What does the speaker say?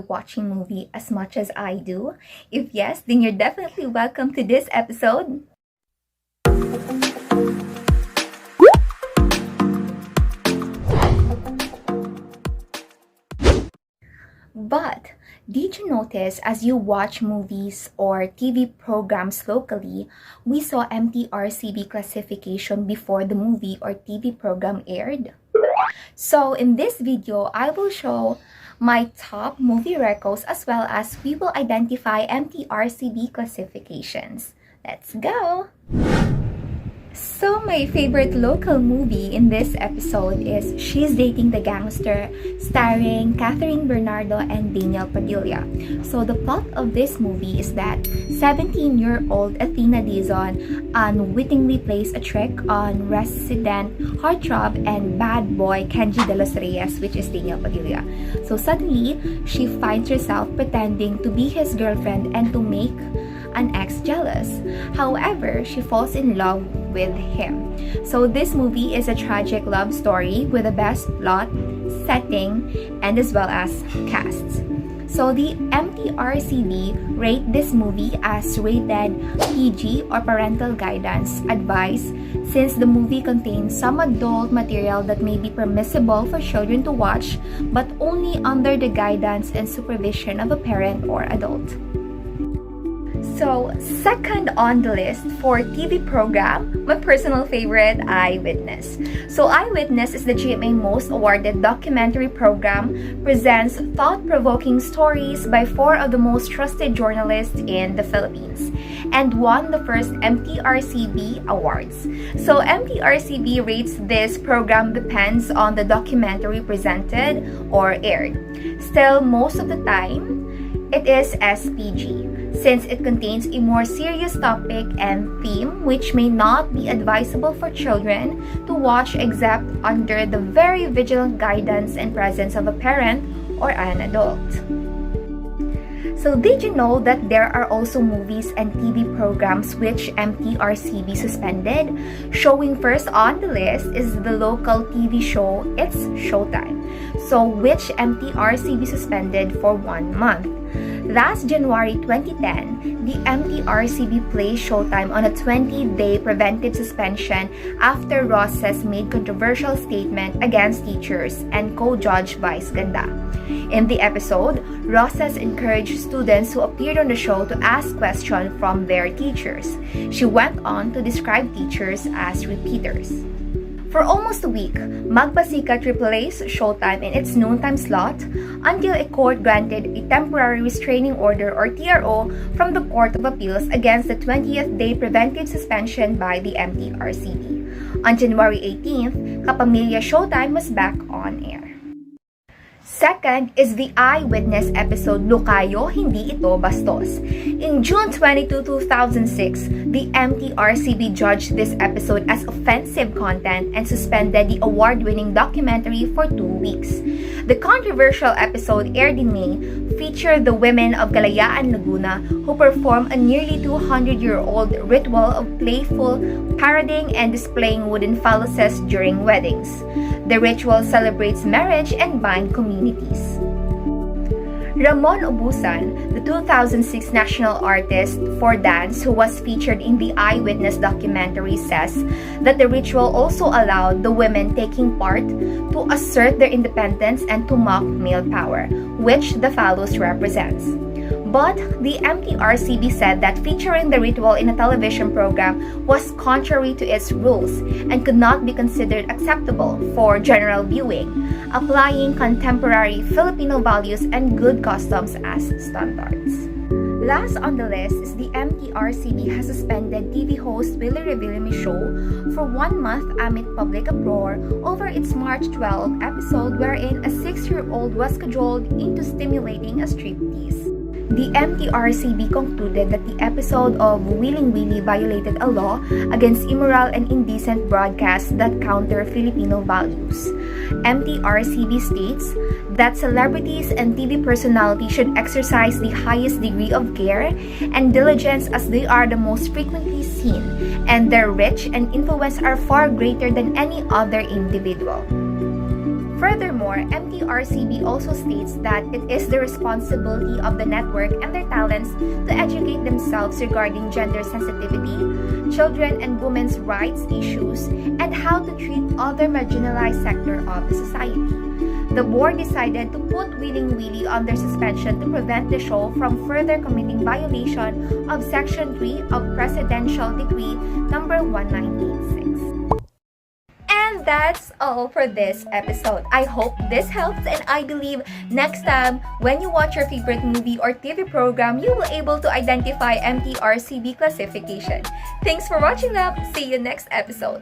watching movie as much as I do? If yes, then you're definitely welcome to this episode. But did you notice as you watch movies or TV programs locally, we saw MTRCB classification before the movie or TV program aired? So in this video, I will show my top movie recos as well as we will identify MTRCB classifications. Let's go! So my favorite local movie in this episode is She's Dating the Gangster, starring Catherine Bernardo and Daniel Padilla. So the plot of this movie is that 17-year-old Athena Dizon unwittingly plays a trick on resident heartthrob and bad boy Kenji de los Reyes, which is Daniel Padilla. So suddenly, she finds herself pretending to be his girlfriend and to make an ex jealous. However, she falls in love with him. So this movie is a tragic love story with the best plot, setting, and as well as cast. So the MTRCB rate this movie as rated PG or parental guidance advice, since the movie contains some adult material that may be permissible for children to watch, but only under the guidance and supervision of a parent or adult. So, second on the list for TV program, my personal favorite, Eyewitness. So, Eyewitness is the GMA most awarded documentary program, presents thought-provoking stories by 4 of the most trusted journalists in the Philippines, and won the first MTRCB awards. So, MTRCB rates this program depends on the documentary presented or aired. Still, most of the time, it is SPG, since it contains a more serious topic and theme which may not be advisable for children to watch except under the very vigilant guidance and presence of a parent or an adult. So did you know that there are also movies and TV programs which MTRCB suspended? Showing first on the list is the local TV show It's Showtime, so which MTRCB suspended for 1 month. Last January 2010, the MTRCB placed Showtime on a 20-day preventive suspension after Roses made controversial statement against teachers and co-judge Vice Ganda. In the episode, Roses encouraged students who appeared on the show to ask questions from their teachers. She went on to describe teachers as repeaters. For almost a week, magpasikat replaced Showtime in its noontime slot until a court granted a temporary restraining order or TRO from the Court of Appeals against the 20th day preventive suspension by the MTRCB. On January 18th, Kapamilya Showtime was back on air. Second is the Eyewitness episode Lukayo, Hindi Ito Bastos. In June 22, 2006, the MTRCB judged this episode as offensive content and suspended the award-winning documentary for 2 weeks. The controversial episode aired in May featured the women of Kalayaan, Laguna who perform a nearly 200-year-old ritual of playful parodying and displaying wooden phalluses during weddings. The ritual celebrates marriage and bind communities. Ramon Obusan, the 2006 national artist for dance who was featured in the Eyewitness documentary, says that the ritual also allowed the women taking part to assert their independence and to mock male power, which the phallus represents. But the MTRCB said that featuring the ritual in a television program was contrary to its rules and could not be considered acceptable for general viewing, applying contemporary Filipino values and good customs as standards. Last on the list is the MTRCB has suspended TV host Willie Revillame show for 1 month amid public uproar over its March 12 episode wherein a 6-year-old was cajoled into stimulating a striptease. The MTRCB concluded that the episode of Willing Willie violated a law against immoral and indecent broadcasts that counter Filipino values. MTRCB states that celebrities and TV personalities should exercise the highest degree of care and diligence as they are the most frequently seen, and their reach and influence are far greater than any other individual. Furthermore, MTRCB also states that it is the responsibility of the network and their talents to educate themselves regarding gender sensitivity, children and women's rights issues, and how to treat other marginalized sector of the society. The board decided to put Wheeling Willie under suspension to prevent the show from further committing violation of Section 3 of Presidential Decree number 1986. And that's all for this episode. I hope this helps, and I believe next time when you watch your favorite movie or TV program, you will able to identify MTRCB classification. Thanks for watching them. See you next episode.